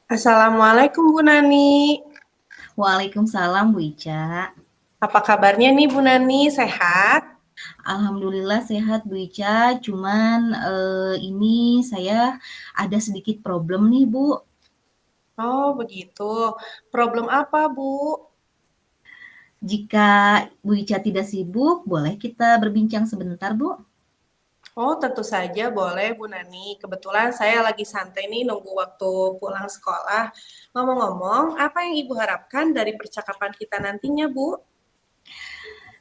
Assalamualaikum Bu Nani. Waalaikumsalam Bu Ica. Apa kabarnya nih Bu Nani? Sehat? Alhamdulillah sehat Bu Ica, cuman ini saya ada sedikit problem nih Bu. Oh begitu. Problem apa Bu? Jika Bu Ica tidak sibuk, boleh kita berbincang sebentar Bu? Oh tentu saja boleh Bu Nani. Kebetulan saya lagi santai nih nunggu waktu pulang sekolah. Ngomong-ngomong, apa yang Ibu harapkan dari percakapan kita nantinya Bu?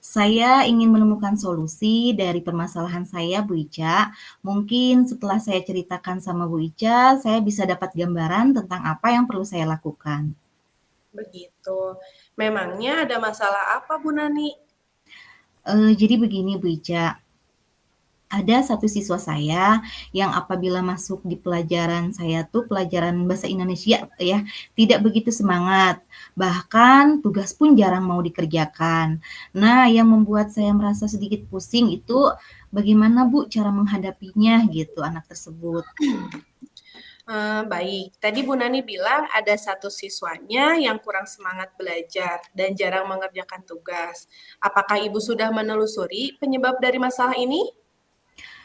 Saya ingin menemukan solusi dari permasalahan saya Bu Ica. Mungkin setelah saya ceritakan sama Bu Ica, saya bisa dapat gambaran tentang apa yang perlu saya lakukan. Begitu. Memangnya ada masalah apa Bu Nani? Jadi begini Bu Ica, ada satu siswa saya yang apabila masuk di pelajaran saya tuh pelajaran bahasa Indonesia ya, tidak begitu semangat. Bahkan tugas pun jarang mau dikerjakan. Nah, yang membuat saya merasa sedikit pusing itu bagaimana Bu cara menghadapinya gitu anak tersebut. Baik, tadi Bu Nani bilang ada satu siswanya yang kurang semangat belajar dan jarang mengerjakan tugas. Apakah Ibu sudah menelusuri penyebab dari masalah ini?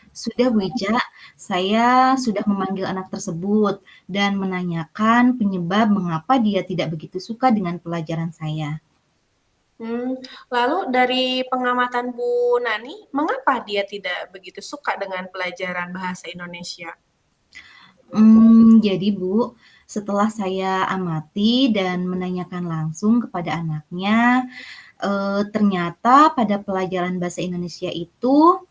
Sudah Bu Ica, saya sudah memanggil anak tersebut dan menanyakan penyebab mengapa dia tidak begitu suka dengan pelajaran saya. Hmm, lalu dari pengamatan Bu Nani, mengapa dia tidak begitu suka dengan pelajaran bahasa Indonesia? Jadi Bu, setelah saya amati dan menanyakan langsung kepada anaknya, ternyata pada pelajaran bahasa Indonesia itu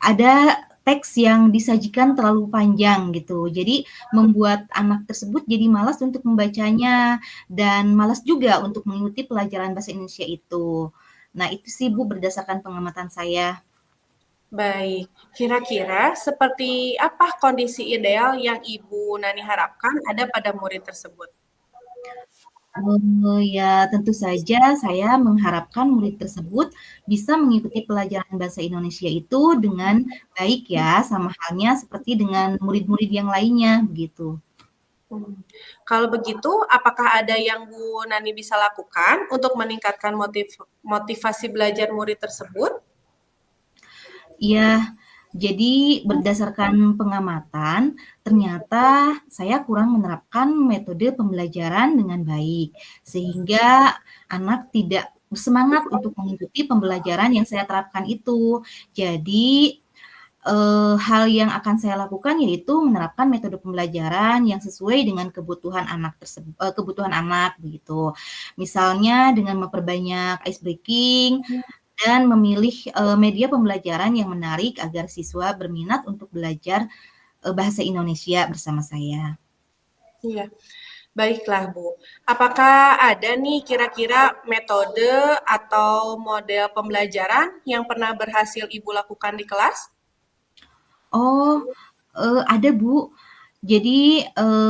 ada teks yang disajikan terlalu panjang gitu. Jadi membuat anak tersebut jadi malas untuk membacanya dan malas juga untuk mengikuti pelajaran bahasa Indonesia itu. Nah, itu sih Bu berdasarkan pengamatan saya. Baik, kira-kira seperti apa kondisi ideal yang Ibu Nani harapkan ada pada murid tersebut? Ya tentu saja saya mengharapkan murid tersebut bisa mengikuti pelajaran bahasa Indonesia itu dengan baik ya, sama halnya seperti dengan murid-murid yang lainnya, begitu. Hmm. Kalau begitu, apakah ada yang Bu Nani bisa lakukan untuk meningkatkan motivasi belajar murid tersebut? Iya, jadi berdasarkan pengamatan, ternyata saya kurang menerapkan metode pembelajaran dengan baik, sehingga anak tidak bersemangat untuk mengikuti pembelajaran yang saya terapkan itu. Jadi hal yang akan saya lakukan yaitu menerapkan metode pembelajaran yang sesuai dengan kebutuhan anak tersebut, kebutuhan anak begitu. Misalnya dengan memperbanyak ice breaking dan memilih media pembelajaran yang menarik agar siswa berminat untuk belajar bahasa Indonesia bersama saya. Iya, baiklah Bu. Apakah ada nih kira-kira metode atau model pembelajaran yang pernah berhasil Ibu lakukan di kelas? Oh, ada Bu. Jadi,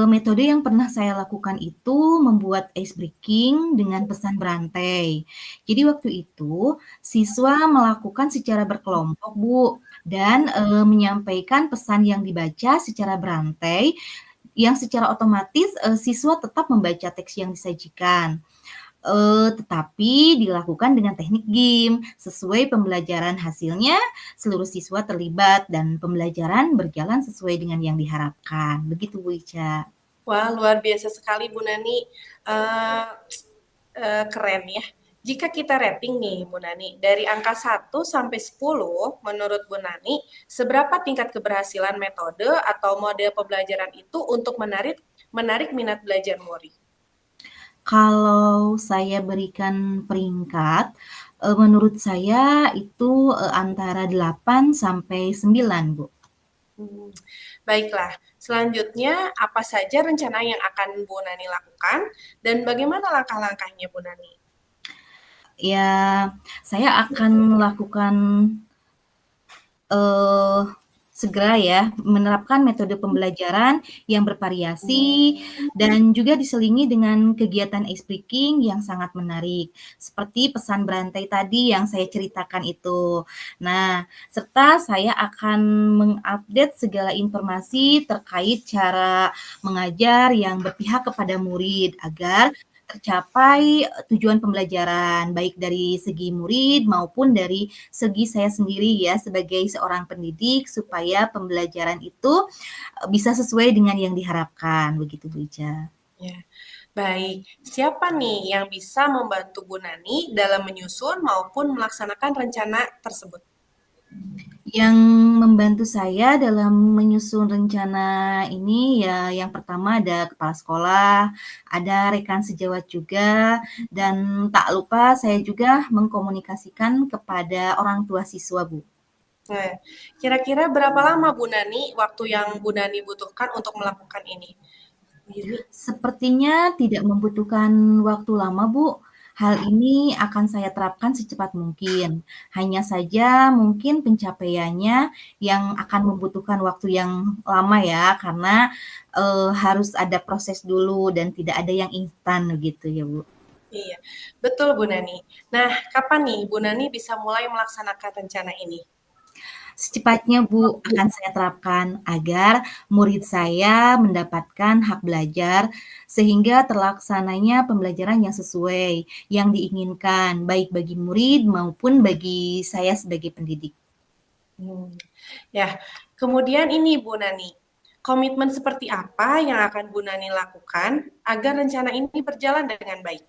metode yang pernah saya lakukan itu membuat ice breaking dengan pesan berantai. Jadi waktu itu siswa melakukan secara berkelompok, Bu, dan, menyampaikan pesan yang dibaca secara berantai, yang secara otomatis, siswa tetap membaca teks yang disajikan. Tetapi dilakukan dengan teknik game, sesuai pembelajaran hasilnya, seluruh siswa terlibat dan pembelajaran berjalan sesuai dengan yang diharapkan. Begitu Bu Ica. Wah, luar biasa sekali Bu Nani. Eh, Keren ya. Jika kita rating nih Bu Nani, dari angka 1 sampai 10, menurut Bu Nani, seberapa tingkat keberhasilan metode atau model pembelajaran itu untuk menarik menarik minat belajar murid? Kalau saya berikan peringkat, menurut saya itu, antara 8 sampai 9 Bu. Hmm, baiklah, selanjutnya apa saja rencana yang akan Bu Nani lakukan dan bagaimana langkah-langkahnya Bu Nani? Ya, saya akan melakukan, eee segera ya menerapkan metode pembelajaran yang bervariasi dan juga diselingi dengan kegiatan ice breaking yang sangat menarik, seperti pesan berantai tadi yang saya ceritakan itu. Nah, serta saya akan mengupdate segala informasi terkait cara mengajar yang berpihak kepada murid agar tercapai tujuan pembelajaran, baik dari segi murid maupun dari segi saya sendiri ya sebagai seorang pendidik supaya pembelajaran itu bisa sesuai dengan yang diharapkan begitu Bu Ica. Ya, baik. Siapa nih yang bisa membantu Bu Nani dalam menyusun maupun melaksanakan rencana tersebut? Yang membantu saya dalam menyusun rencana ini ya yang pertama ada kepala sekolah, ada rekan sejawat juga, dan tak lupa saya juga mengkomunikasikan kepada orang tua siswa Bu. Nah, kira-kira berapa lama Bu Nani waktu yang Bu Nani butuhkan untuk melakukan ini? Ini. Sepertinya tidak membutuhkan waktu lama, Bu. Hal ini akan saya terapkan secepat mungkin. Hanya saja mungkin pencapaiannya yang akan membutuhkan waktu yang lama ya, karena harus ada proses dulu dan tidak ada yang instan gitu ya, Bu. Iya, betul Bu Nani. Nah, kapan nih Bu Nani bisa mulai melaksanakan rencana ini? Secepatnya Bu, akan saya terapkan agar murid saya mendapatkan hak belajar sehingga terlaksananya pembelajaran yang sesuai, yang diinginkan, baik bagi murid maupun bagi saya sebagai pendidik. Ya, kemudian ini Bu Nani, komitmen seperti apa yang akan Bu Nani lakukan agar rencana ini berjalan dengan baik?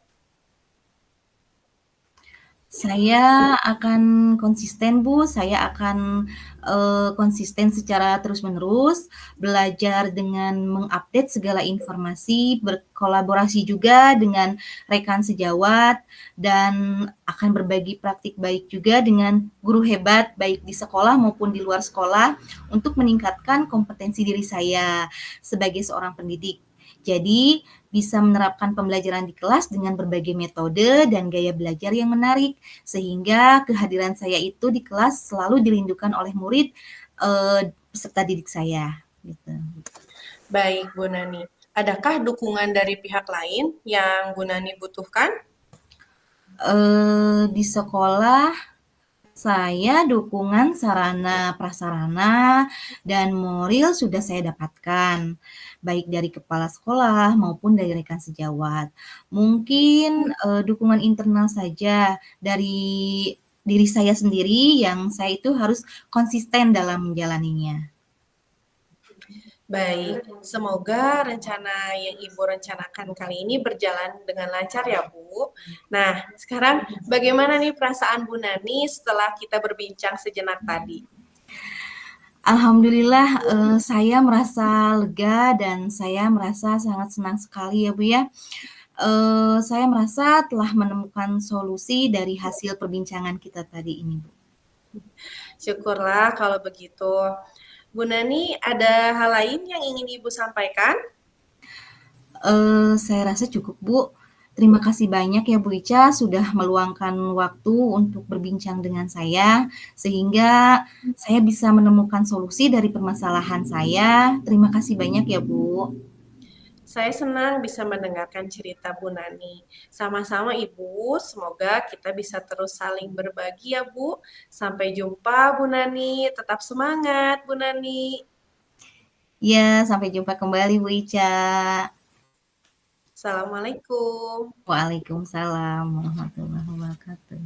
Saya akan konsisten, Bu. Saya akan konsisten secara terus-menerus, belajar dengan mengupdate segala informasi, berkolaborasi juga dengan rekan sejawat, dan akan berbagi praktik baik juga dengan guru hebat, baik di sekolah maupun di luar sekolah, untuk meningkatkan kompetensi diri saya sebagai seorang pendidik. Jadi, bisa menerapkan pembelajaran di kelas dengan berbagai metode dan gaya belajar yang menarik, sehingga kehadiran saya itu di kelas selalu dirindukan oleh murid peserta didik saya. Gitu. Baik, Bu Nani. Adakah dukungan dari pihak lain yang Bu Nani butuhkan? Di sekolah saya dukungan sarana prasarana dan moral sudah saya dapatkan, baik dari kepala sekolah maupun dari rekan sejawat. Mungkin dukungan internal saja dari diri saya sendiri yang saya itu harus konsisten dalam menjalaninya. Baik, semoga rencana yang Ibu rencanakan kali ini berjalan dengan lancar ya, Bu. Nah, sekarang bagaimana nih perasaan Bu Nani setelah kita berbincang sejenak tadi? Alhamdulillah saya merasa lega dan saya merasa sangat senang sekali ya Bu ya. Saya merasa telah menemukan solusi dari hasil perbincangan kita tadi ini Bu. Syukurlah kalau begitu. Bu Nani, ada hal lain yang ingin Ibu sampaikan? Saya rasa cukup Bu. Terima kasih banyak ya Bu Ica sudah meluangkan waktu untuk berbincang dengan saya sehingga saya bisa menemukan solusi dari permasalahan saya. Terima kasih banyak ya Bu. Saya senang bisa mendengarkan cerita Bu Nani. Sama-sama Ibu, semoga kita bisa terus saling berbagi ya Bu. Sampai jumpa Bu Nani, tetap semangat Bu Nani. Ya, sampai jumpa kembali Bu Ica. Assalamualaikum. Waalaikumsalam warahmatullahi wabarakatuh.